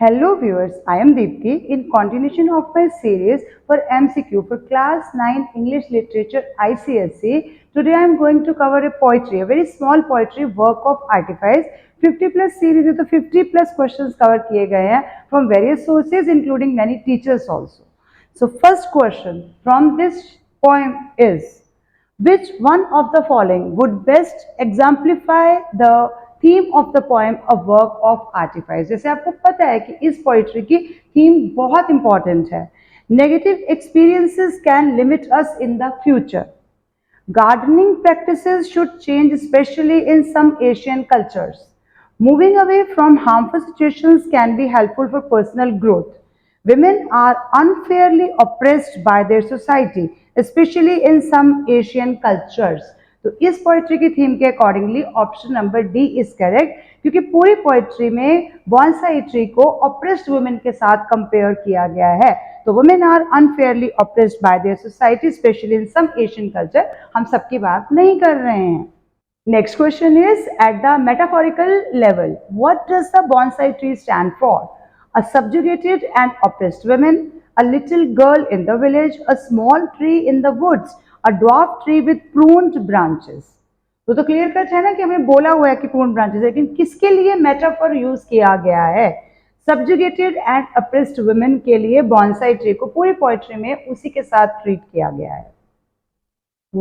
Hello viewers, I am Deepti. In continuation of my series for MCQ for class 9 English Literature ICSE, today I am going to cover a poetry, a very small poetry work of Artifice. 50 plus series है तो 50 plus questions cover किए गए हैं from various sources including many teachers also. So first question from this poem is, which one of the following would best exemplify the theme of the poem a work of artifice? जैसे आपको पता है कि इस poetry की theme बहुत important है. Negative experiences can limit us in the future. Gardening practices should change, especially in some Asian cultures. Moving away from harmful situations can be helpful for personal growth. Women are unfairly oppressed by their society, especially in some Asian cultures. तो इस poetry की theme के accordingly option number D is correct, क्योंकि पूरी poetry में bonsai tree को oppressed women के साथ कंपेयर किया गया है. तो women are unfairly oppressed by their society, specially in some Asian culture. हम सबकी बात नहीं कर रहे हैं. Next question is, at the metaphorical level what does the bonsai tree stand for? A subjugated and oppressed women, a little girl in the village, a small tree in the woods, a dwarf tree with pruned branches. तो clear cut है ना कि हमें बोला हुआ है कि pruned branches, लेकिन किसके लिए मेटाफर यूज किया गया है? सब्जुगेटेड एंड अप्रेस्ड वुमेन के लिए बॉन्साई ट्री को पूरी पोएट्री में उसी के साथ ट्रीट किया गया है.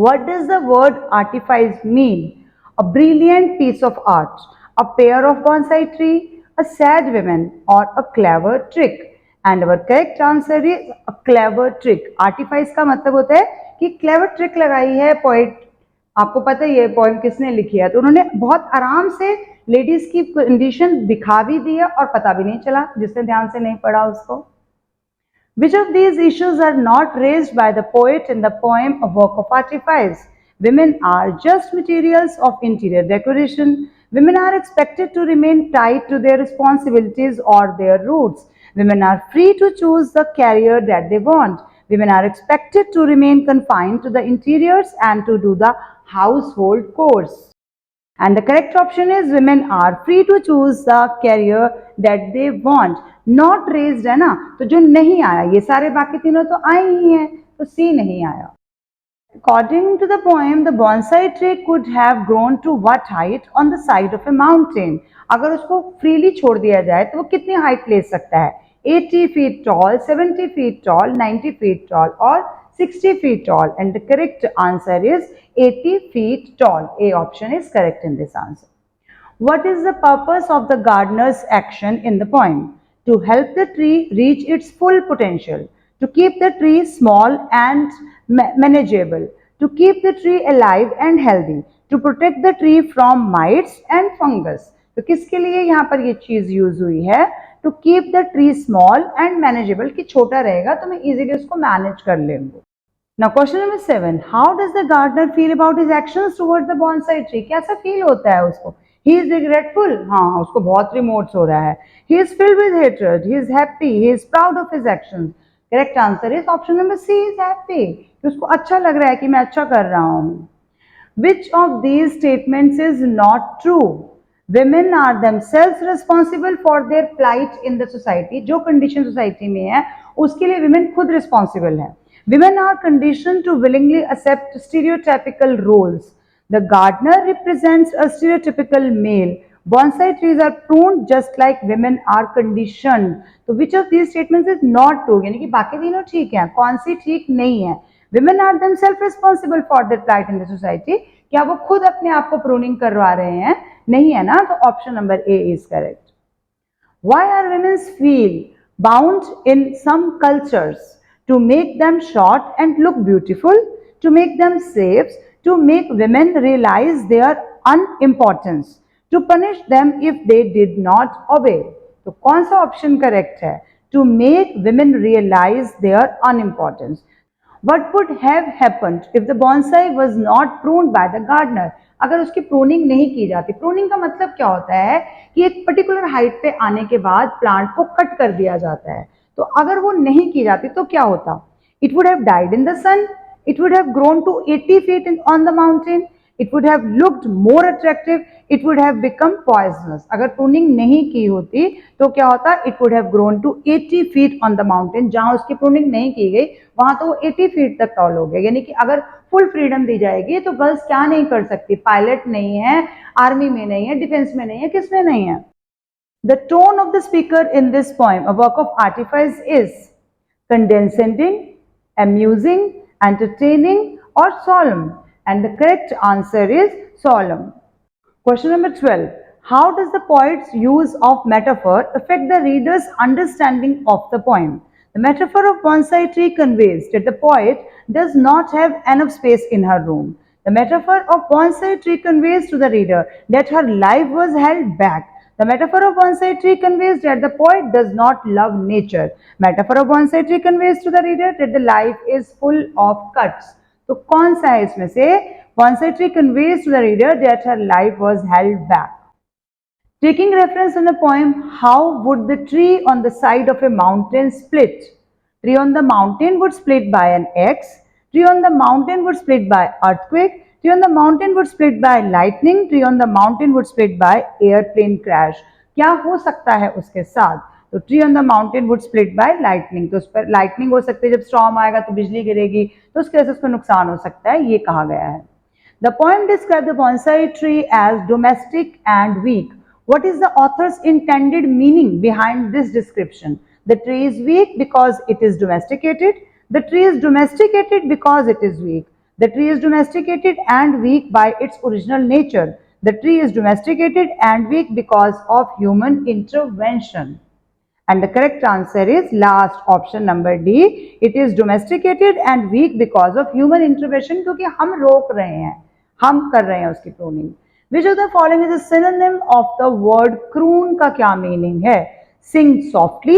What does the word artifice mean? A brilliant piece of art, a pair of bonsai tree, a sad woman, or a clever trick? And our correct answer is a clever trick. Artifice का मतलब होता है कि clever trick लगाई है poet. आपको पता है ये पोएम किसने लिखी है? तो उन्होंने बहुत आराम से लेडीज की कंडीशन दिखा भी दी है और पता भी नहीं चला, जिसने ध्यान से नहीं पढ़ा उसको. Which of these issues are not raised by the poet in the poem A Work of Artifice? Women are just materials of interior decoration. Women are expected to remain tied to their responsibilities or their roots. Women are free to choose the career that they want. Women are expected to remain confined to the interiors and to do the household chores. And the correct option is women are free to choose the career that they want. Not raised है ना, तो जो नहीं आया, ये सारे बाकी तीनों तो आए ही हैं, तो सी नहीं आया. According to the poem, the bonsai tree could have grown to what height on the side of a mountain? अगर उसको freely छोड़ दिया जाए तो वो कितनी height ले सकता है? 80 feet tall, 70 feet tall, 90 feet tall or 60 feet tall? And the correct answer is 80 feet tall. A option is correct in this answer. What is the purpose of the gardener's action in the poem? To help the tree reach its full potential, to keep the tree small and manageable, to keep the tree alive and healthy, to protect the tree from mites and fungus. तो किसके लिए यहाँ पर ये चीज use हुई है? To keep the tree small and manageable, कि छोटा रहेगा तो मैं इजीली उसको मैनेज कर लूंगा. Now question number 7, how does the gardener feel about his actions towards the bonsai tree? कैसा फील होता है उसको? He is regretful, हाँ उसको बहुत रिमोर्स हो रहा है. He is filled with hatred, he is happy, he is proud of his actions. Correct answer is option number C is happy. कि उसको अच्छा लग रहा है कि मैं अच्छा कर रहा हूँ. Which of these statements is not true? Women are themselves responsible for their plight in the society. जो condition society में है उसके लिए women खुद responsible है. Women are conditioned to willingly accept stereotypical roles. The gardener represents a stereotypical male. Bonsai trees are pruned just like women are conditioned. So which of these statements is not true? यानी कि बाकी तीनों ठीक हैं, कौन सी ठीक नहीं है? Women are themselves responsible for their plight in the society. क्या वो खुद अपने आप को pruning करवा रहे हैं? नहीं है ना, तो option number A is correct. Why are women's feel bound in some cultures? To make them short and look beautiful, to make them safe, to make women realize their unimportance, to punish them if they did not obey. तो कौन सा option correct है? To make women realize their unimportance. What would have happened if the bonsai was not pruned by the gardener? अगर उसकी pruning नहीं की जाती. Pruning का मतलब क्या होता है कि एक पर्टिकुलर हाइट पे आने के बाद प्लांट को कट कर दिया जाता है. तो अगर वो नहीं की जाती तो क्या होता? It would have died in the sun. It would have grown to 80 feet on the mountain. it would have looked more attractive, it would have become poisonous. अगर pruning नहीं की होती तो क्या होता, it would have grown to 80 feet on the mountain. जहां उसकी pruning नहीं की गई वहां तो वो 80 feet तक tall हो गया. यानी कि अगर फुल फ्रीडम दी जाएगी तो गर्ल्स क्या नहीं कर सकती, पायलट नहीं है, आर्मी में नहीं है, डिफेंस में नहीं है, किस में नहीं है. The tone of the speaker in this poem, a work of artifice, is condescending, amusing, entertaining, or solemn? And the correct answer is solemn. Question number 12. How does the poet's use of metaphor affect the reader's understanding of the poem? The metaphor of bonsai tree conveys that the poet does not have enough space in her room. The metaphor of bonsai tree conveys to the reader that her life was held back. The metaphor of bonsai tree conveys that the poet does not love nature. Metaphor of bonsai tree conveys to the reader that the life is full of cuts. तो कौन सा है इसमें से? Bonsai tree conveys to the reader that her life was held back. Taking reference in the poem, how would the tree on the side of a mountain split? Tree on the mountain would split by an axe. Tree on the mountain would split by earthquake. Tree on the mountain would split by lightning. Tree on the mountain would split by airplane crash. क्या हो सकता है उसके साथ? तो tree on the mountain would split by lightning, तो उस पर लाइटनिंग हो सकती है, जब स्टॉर्म आएगा तो बिजली गिरेगी, तो उसके वजह से उसको नुकसान हो सकता है, ये कहा गया है. The poem describe the bonsai tree as domestic and weak. What is the author's intended meaning behind this description? The tree is weak because it is domesticated. The tree is domesticated because it is weak. The tree is domesticated and weak by its original nature. The tree is domesticated and weak because of human intervention. And the correct answer is last option number D. It is domesticated and weak because of human intervention, क्योंकि हम रोक रहे हैं, हम कर रहे हैं उसकी pruning. Which of the following is a synonym of the word croon? का क्या meaning है? Sing softly,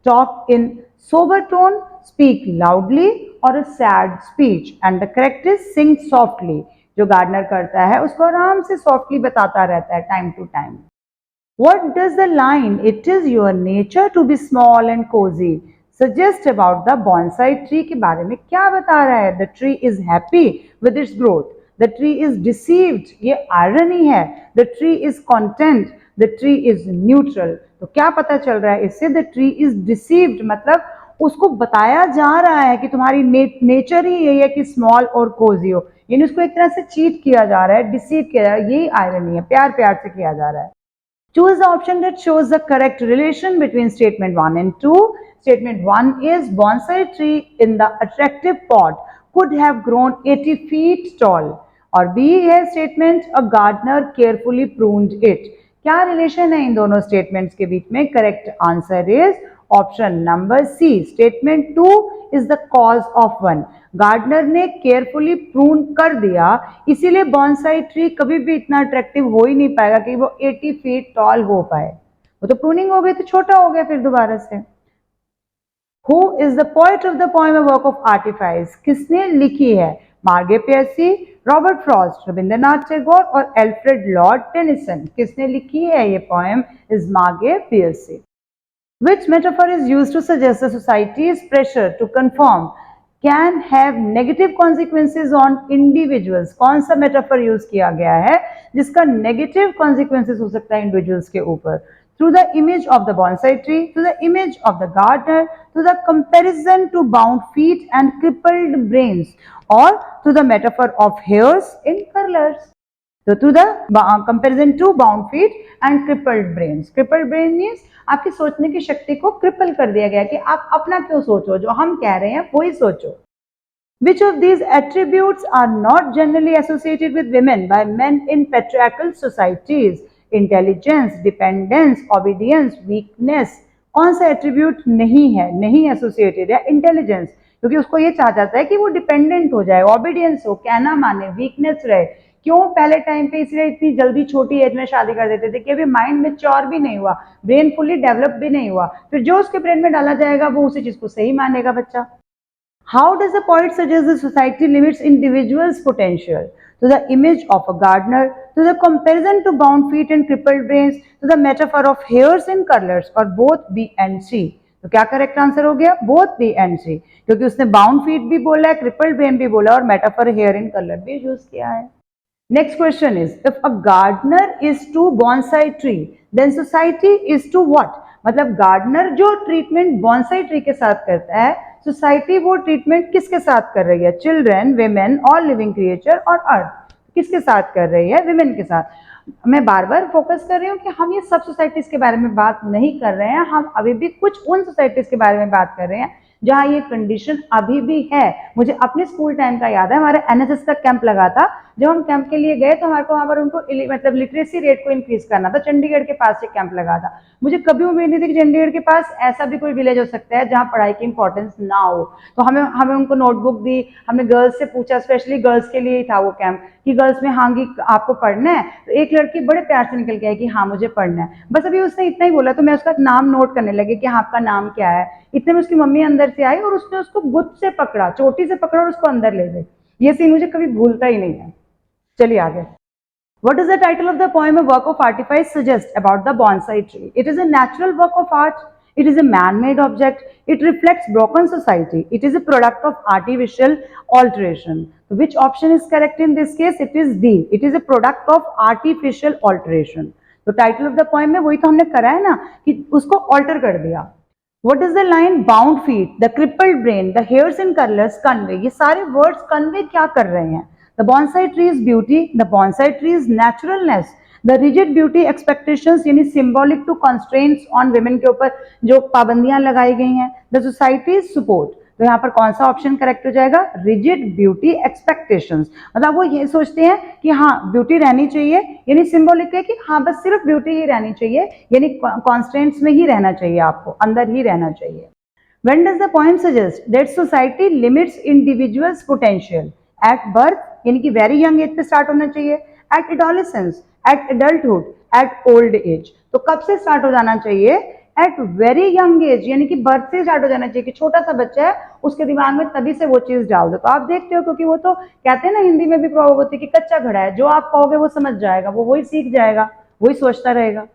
talk in sober tone, speak loudly, or a sad speech. And the correct is sing softly. जो gardener करता है उसको आराम से softly बताता रहता है time to time. What does the line "It is your nature to be small and cozy" suggest about the bonsai tree के बारे में क्या बता रहा है? The tree is happy with its growth. The tree is deceived, ये irony है. The tree is content. The tree is neutral. तो क्या पता चल रहा है इससे? The tree is deceived मतलब उसको बताया जा रहा है कि तुम्हारी नेचर ही यही है कि स्मॉल और कोजी हो, यानी उसको एक तरह से चीट किया जा रहा है, डिसीव किया जा रहा है, यही आयरनी है, प्यार प्यार से किया जा रहा है. Choose the option that shows the correct relation between statement 1 and 2. Statement 1 is bonsai tree in the attractive pot could have grown 80 feet tall. और B है statement a gardener carefully pruned it. क्या relation है इन दोनों statements के बीच में? Correct answer is option number C. Statement 2 is the cause of 1. Gardener ने केयरफुली प्रून कर दिया, इसीलिए बॉन्साई ट्री कभी भी इतना अट्रैक्टिव हो ही नहीं पाएगा कि वो 80 फीट टॉल हो पाए. वो तो प्रूनिंग हो गई तो छोटा हो गया फिर दोबारा से. Who is the poet of the poem A Work of Artifice? किसने लिखी है? मार्गे पियर्सी, रॉबर्ट फ्रॉस्ट, रविंद्रनाथ टैगोर और एल्फ्रेड लॉर्ड टेनिसन. किसने लिखी है ये पोएम? इज मार्गे पियर्सी. Which metaphor is used to suggest the society's pressure to conform can have negative consequences on individuals? कौन सा metaphor यूज किया गया है जिसका negative consequences हो सकता है individuals के ऊपर? Through the image of the bonsai tree, through the image of the gardener, through the comparison to bound feet and crippled brains, or through the metaphor of hairs in curlers. So through the comparison to bound feet and crippled brains. Crippled brain means आपकी सोचने की शक्ति को cripple कर दिया गया कि आप अपना क्यों सोचो, जो हम कह रहे हैं वही सोचो. Which of these attributes are not generally associated with women by men in patriarchal societies? Intelligence, dependence, obedience, weakness. कौन सा एट्रीब्यूट नहीं है, नहीं एसोसिएटेड है? इंटेलिजेंस, क्योंकि उसको ये चाह जाता है कि वो डिपेंडेंट हो जाए, ओबीडियंस हो, कहना माने, वीकनेस रहे. क्यों पहले टाइम पे इसलिए इतनी जल्दी छोटी एज में शादी कर देते थे कि अभी माइंड मैच्योर भी नहीं हुआ, ब्रेन फुली डेवलप भी नहीं हुआ, फिर जो उसके ब्रेन में डाला जाएगा वो उसी चीज को सही मानेगा बच्चा. How does the poet suggest the society limits individuals' potential? To the image of a gardener, to the comparison to bound feet and crippled brains, to the metaphor of hairs and curlers, or both B and C. तो क्या correct answer हो गया? Both B and C, क्योंकि उसने bound feet भी बोला है, crippled brain भी बोला और मेटाफर हेयर एंड कलर भी यूज किया है. Next question is, if a gardener is to bonsai tree, then society is to what? मतलब गार्डनर जो ट्रीटमेंट बॉन्साई ट्री के साथ करता है, सोसाइटी वो ट्रीटमेंट किसके साथ कर रही है? Children, women, all living creature और अर्थ किसके साथ कर रही है? विमेन के साथ। मैं बार बार फोकस कर रही हूँ कि हम ये सब सोसाइटीज के बारे में बात नहीं कर रहे हैं, हम अभी भी कुछ उन सोसाइटीज के बारे में बात कर रहे हैं जहाँ ये कंडीशन अभी भी है। मुझे अपने स्कूल टाइम का याद है, हमारे एनएसएस का कैंप लगा था। जब हम कैंप के लिए गए तो हमारे को वहां पर उनको मतलब लिटरेसी रेट को इंक्रीज करना था। चंडीगढ़ के पास एक कैंप लगा था। मुझे कभी उम्मीद नहीं थी कि चंडीगढ़ के पास ऐसा भी कोई विलेज हो सकता है जहाँ पढ़ाई की इंपॉर्टेंस ना हो। तो हमें हमें उनको नोटबुक दी, हमने गर्ल्स से पूछा, स्पेशली गर्ल्स के लिए ही था वो कैंप, कि गर्ल्स में हाँ कि आपको पढ़ना है। तो एक लड़की बड़े प्यार से निकल के आई कि हाँ मुझे पढ़ना है। बस अभी उसने इतना ही बोला तो मैं उसका नाम नोट करने लगी कि हाँ आपका नाम क्या है। इतने में उसकी मम्मी अंदर से आई और उसने उसको गुद से पकड़ा, चोटी से पकड़ा और उसको अंदर ले गई। ये सीन मुझे कभी भूलता ही नहीं है। चलिए आगे। What is the title of the poem A Work of Artifice suggests about the bonsai tree? It is a natural work of art. It is a man-made object. It reflects broken society. It is a product of artificial alteration. So which option is correct in this case? It is D. It is a product of artificial alteration. तो title of the poem में वही तो हमने करा है ना कि उसको ऑल्टर कर दिया। What is the line? Bound feet, the crippled brain, the hairs and colors convey. ये सारे words convey क्या कर रहे हैं? The bonsai tree is beauty, the bonsai tree is naturalness, the rigid beauty expectations यानी symbolic to constraints on women के ऊपर जो पाबंदियां लगाई गई हैं. The society is support. तो यहाँ पर कौन सा ऑप्शन करेक्ट हो जाएगा? Rigid beauty expectations. मतलब वो ये सोचते हैं कि हाँ ब्यूटी रहनी चाहिए, यानी सिंबॉलिक है कि हाँ बस सिर्फ ब्यूटी ही रहनी चाहिए, यानी कॉन्स्टेंट्स में ही रहना चाहिए, आपको अंदर ही रहना चाहिए। When does the poem suggest that society limits individuals' potential? At birth, यानी कि वेरी यंग एज पे स्टार्ट होना चाहिए, at adolescence, at adulthood, at old age. तो कब से स्टार्ट हो जाना चाहिए? एट वेरी यंग एज, यानी कि बर्थ से स्टार्ट हो जाना चाहिए कि छोटा सा बच्चा है उसके दिमाग में तभी से वो चीज डाल दो। तो आप देखते हो क्योंकि वो तो कहते हैं ना, हिंदी में भी प्रयोग होती है कि कच्चा घड़ा है, जो आप कहोगे वो समझ जाएगा, वो वही सीख जाएगा, वही सोचता रहेगा।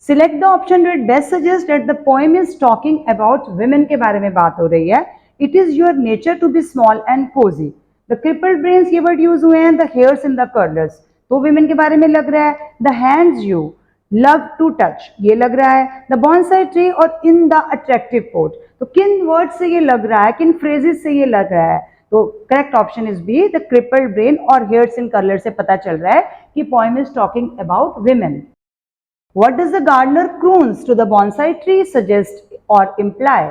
Select the option that best suggest that the poem is talking about women के बारे में बात हो रही है। It is your nature to be small and cozy. The crippled brains ये वर्ड यूज हुए हैं, the hairs in the curlers तो विमेन के बारे में लग रहा है। The hands you love to touch ये लग रहा है। द बॉन्साई ट्री और इन द अट्रैक्टिव पोर्ट, तो किन वर्ड से ये लग रहा है, किन फ्रेजेस से ये लग रहा है? तो correct option is B, the crippled brain और हेयर्स इन कलर से पता चल रहा है कि poem is talking about women. What does the gardener croons to the bonsai tree suggest or imply?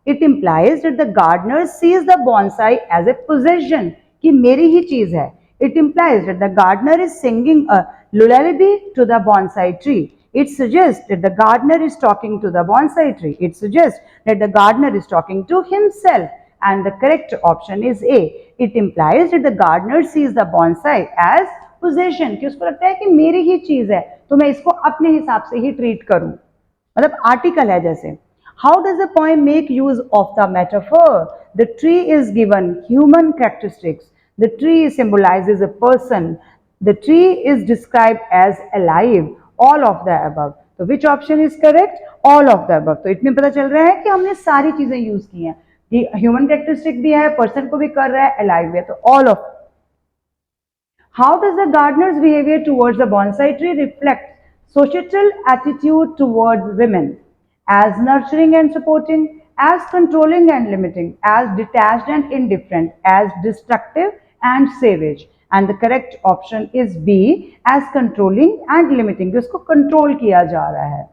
It implies that the gardener sees the bonsai as a possession, कि मेरी ही चीज है। It implies that the gardener is singing a lullaby to the bonsai tree. It suggests that the gardener is talking to the bonsai tree. It suggests that the gardener is talking to himself. And the correct option is A. It implies that the gardener sees the bonsai as possession, कि उसको लगता है कि मेरी ही चीज है तो मैं इसको अपने हिसाब से ही ट्रीट करूं, मतलब आर्टिकल है जैसे। How does the poem make use of the metaphor? The tree is given human characteristics, the tree symbolises a person, the tree is described as alive, all of the above. तो which option is correct? All of the above. तो इसमें पता चल रहा है कि हमने सारी चीजें यूज की हैं, कि ह्यूमन कैरेक्टरिस्टिक भी है, पर्सन को भी कर रहा है, अलाइव भी है, तो all of. How does the gardener's behavior towards the bonsai tree reflect societal attitude towards women? As nurturing and supporting, as controlling and limiting, as detached and indifferent, as destructive and savage. And the correct option is B, as controlling and limiting. उसको control किया जा रहा है।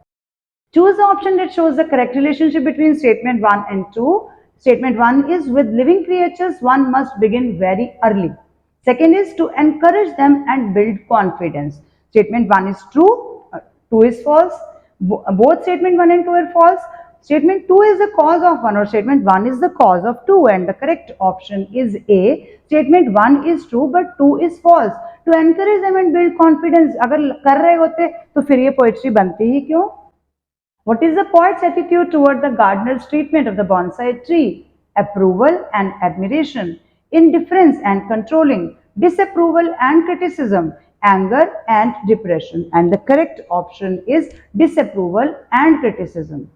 Choose the option that shows the correct relationship between statement 1 and 2. Statement 1 is, with living creatures one must begin very early. Second is, to encourage them and build confidence. Statement 1 is true, 2 is false. Both statement 1 and 2 are false. Statement 2 is the cause of 1 or statement 1 is the cause of 2, and the correct option is A. Statement 1 is true but 2 is false. To encourage them and build confidence, अगर कर रहे होते तो फिर ये poetry बनती ही क्यों? What is the poet's attitude toward the gardener's treatment of the bonsai tree? Approval and admiration, indifference and controlling, disapproval and criticism, anger and depression. And the correct option is disapproval and criticism.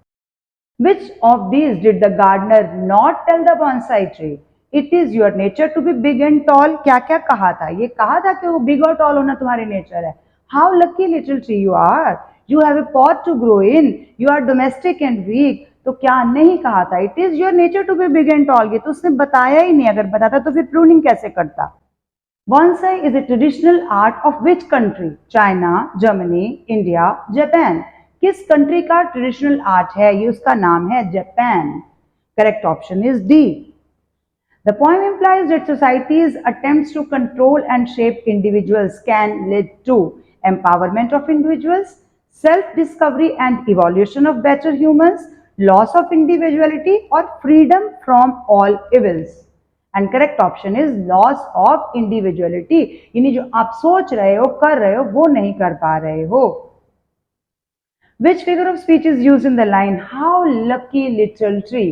Which of these did the gardener not tell the bonsai tree? It is your nature to be big and tall. क्या क्या कहा था? ये कहा था कि वो big और टॉल होना तुम्हारी नेचर है। How lucky little tree you are, you have a pot to grow in, you are domestic and weak. तो क्या नहीं कहा था? It is your nature to be big and tall. ये तो उसने बताया ही नहीं, अगर बताता तो फिर प्रूनिंग कैसे करता? Bonsai is a traditional art of which country? China, Germany, India, Japan. किस कंट्री का ट्रेडिशनल आर्ट है? ये उसका नाम है Japan. Correct option is D. The poem implies that society's attempts to control and shape individuals can lead to empowerment of individuals, self-discovery and evolution of better humans, loss of individuality or freedom from all evils. And correct option is loss of individuality, यानी जो आप सोच रहे हो, कर रहे हो, वो नहीं कर पा रहे हो। Which figure of speech is use in the line how lucky little tree?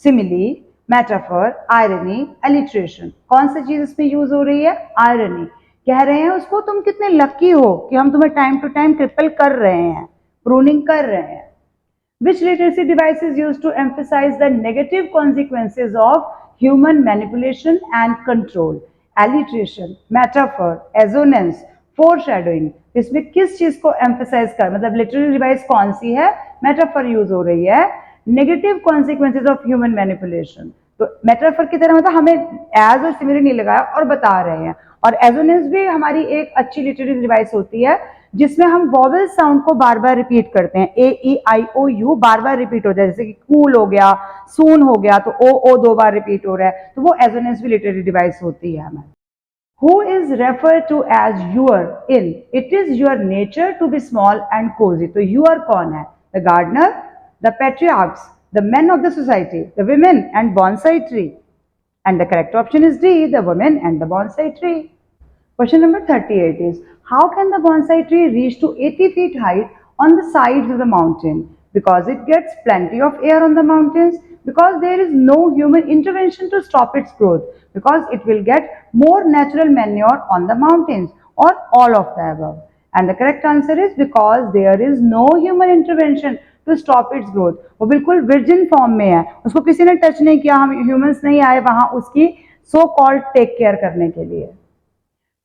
Simile, metaphor, irony, alliteration. कौन सी चीज इसमें यूज हो रही है? आयरनी। कह रहे हैं उसको तुम कितने लकी हो कि हम तुम्हें टाइम टू टाइम क्रिपल कर रहे हैं, प्रूनिंग कर रहे हैं। Which literacy device is used to emphasize the negative consequences of human manipulation and control? Alliteration, metaphor, assonance, foreshadowing. इसमें किस चीज को emphasize कर, मतलब literary device कौन सी है? metaphor यूज हो रही है। negative consequences of human manipulation, तो metaphor की तरह मतलब हमें as और similar नहीं लगाया और बता रहे हैं। और assonance भी हमारी एक अच्छी literary device होती है जिसमें हम वॉवेल साउंड को बार बार रिपीट करते हैं। ए ई आई ओ यू बार बार रिपीट हो जाए, जैसे कि कूल हो गया, सून हो गया, तो ओ दो बार रिपीट हो रहा है, तो वो एजोनेंस भी लिटरेरी डिवाइस होती है हमारी। Who is refer to as your in? It is your nature to be small and cosy. तो यूअर कौन है? The gardener, the patriarchs, the men of the society, the women and bonsai tree. And the correct option is D, the women and the bonsai tree. Question number 38 is, how can the bonsai tree reach to 80 feet height on the sides of the mountain? Because it gets plenty of air on the mountains, because there is no human intervention to stop its growth, because it will get more natural manure on the mountains, or all of the above. And the correct answer is because there is no human intervention to stop its growth. वो बिल्कुल virgin form में है, उसको किसी ने touch नहीं किया, हम humans नहीं आए वहां उसकी so called take care करने के लिए।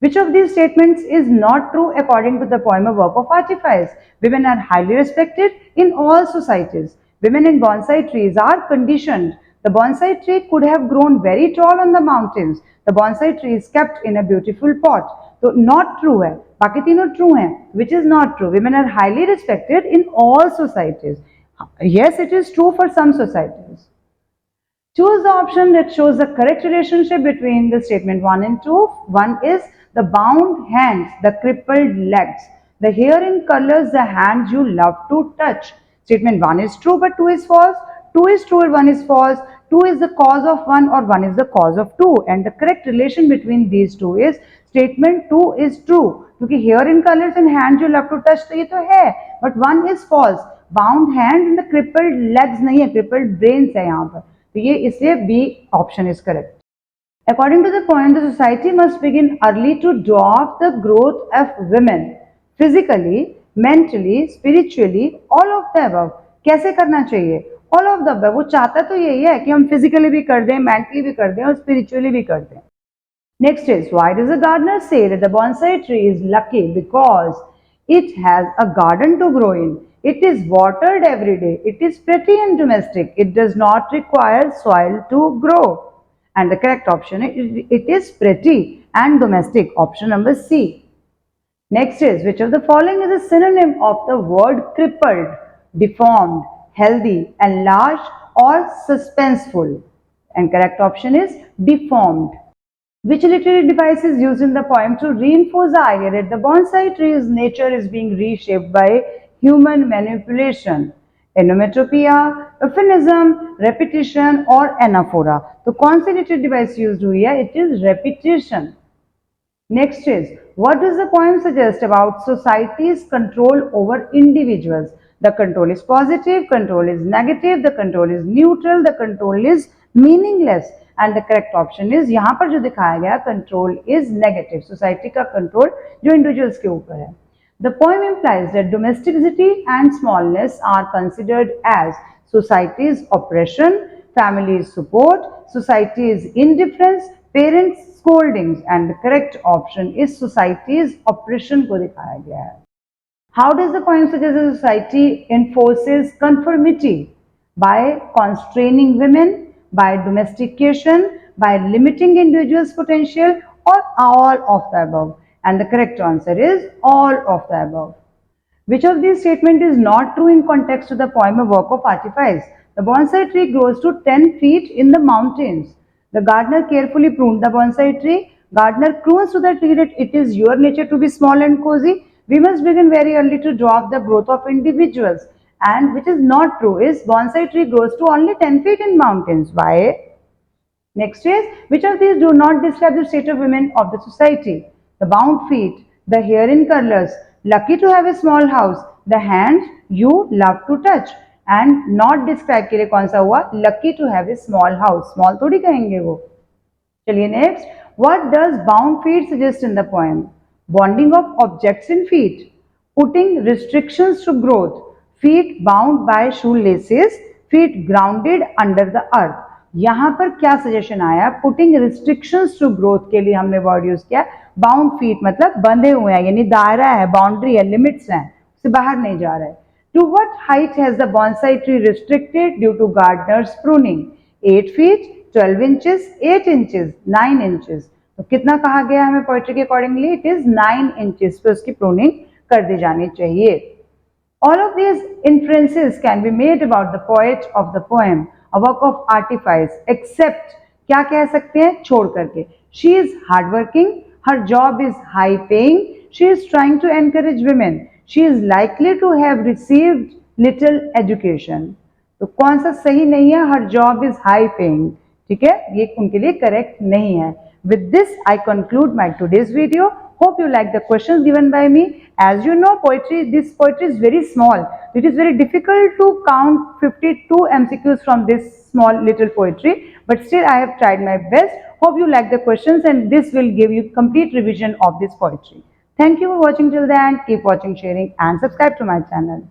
Which of these statements is not true according to the poem A Work of Artifice? Women are highly respected in all societies. Women in bonsai trees are conditioned. The bonsai tree could have grown very tall on the mountains. The bonsai tree is kept in a beautiful pot. So not true है, बाकी तीनों true हैं. Which is not true? Women are highly respected in all societies. Yes, it is true for some societies. Choose the option that shows the correct relationship between the statement 1 and 2. 1 is the bound hands, the crippled legs. The hair in colors, the hands you love to touch. Statement 1 is true but 2 is false. 2 is true and 1 is false. 2 is the cause of 1 or 1 is the cause of 2. And the correct relation between these two is statement 2 is true. क्योंकि hair in colors and hands you love to touch तो ये तो है, but 1 is false. Bound hand and the crippled legs नहीं है, crippled brains है यहाँ पर, तो ये इसलिए B option is correct. According to the poem, the society must begin early to dwarf the growth of women physically, mentally, spiritually, all of the above. कैसे करना चाहिए? All of the above। वो चाहता तो यही है कि हम फिजिकली भी कर दें, मेंटली भी कर दें और स्पिरिचुअली भी कर दें। Next is, why does the gardener say that the bonsai tree is lucky? Because it has a garden to grow in. It is watered every day. It is pretty and domestic. It does not require soil to grow. And the correct option is it is pretty and domestic. Option number C. Next is, which of the following is a synonym of the word crippled? Deformed, healthy, enlarged or suspenseful? And correct option is deformed. Which literary device is used in the poem to reinforce the idea that the bonsai tree's nature is being reshaped by human manipulation? Onomatopoeia, euphemism, repetition or anaphora? तो कौन सी literary device used हुई है? It is repetition. Next is, what does the poem suggest about society's control over individuals? The control is positive, control is negative, the control is neutral, the control is meaningless. And the correct option is, यहाँ पर जो दिखाया गया control is negative, society का control जो individuals के ऊपर है। The poem implies that domesticity and smallness are considered as society's operation, family is support, society is indifference, parents scoldings, and the correct option is society is oppression को दिखाया गया है. How does the poem suggest that society enforces conformity? By constraining women, by domestication, by limiting individuals' potential, or all of the above? And the correct answer is all of the above. Which of these statements is not true in context to the poem A Work of Artifice? The bonsai tree grows to 10 feet in the mountains. The gardener carefully pruned the bonsai tree. Gardener croons to the tree that it is your nature to be small and cozy. We must begin very early to draw up the growth of individuals. And which is not true is bonsai tree grows to only 10 feet in mountains. Why? Next is, which of these do not describe the state of women of the society? The bound feet, the hair in curlers, lucky to have a small house, the hands you love to touch, and not describe के लिए कौन सा हुआ? Lucky to have a small house. Small थोड़ी कहेंगे वो. चलिए next. What does bound feet suggest in the poem? Bonding of objects in feet, putting restrictions to growth, feet bound by shoelaces, feet grounded under the earth. यहाँ पर क्या suggestion आया? Putting restrictions to growth के लिए हमने word use किया. Bound feet मतलब बंधे हुए हैं, यानी दायरा है, बाउंड्री है, लिमिट्स हैं, उससे बाहर नहीं जा रहा है. To what height has the bonsai tree restricted due to gardeners pruning? 8 feet, 12 inches, 8 inches, 9 inches. तो कितना कहा गया हमें पोएट्री के अकॉर्डिंगली? इट इज 9 inches पे उसकी प्रूनिंग कर दी जानी चाहिए. All of these inferences can be made about the poet of the poem, a work of artifice, except क्या कह सकते हैं? छोड़ करके. She is hardworking, her job is high paying, she is trying to encourage women, she is likely to have received little education. तो कौन सा सही नहीं है? Her job is high paying. ठीक है, ये उनके लिए करेक्ट नहीं है. With this, I conclude my today's video. Hope you like the questions given by me. As you know, this poetry is very small. It is very difficult to count 52 MCQs from this small little poetry. But still, I have tried my best. Hope you like the questions and this will give you complete revision of this poetry. Thank you for watching till the end. Keep watching, sharing and subscribe to my channel.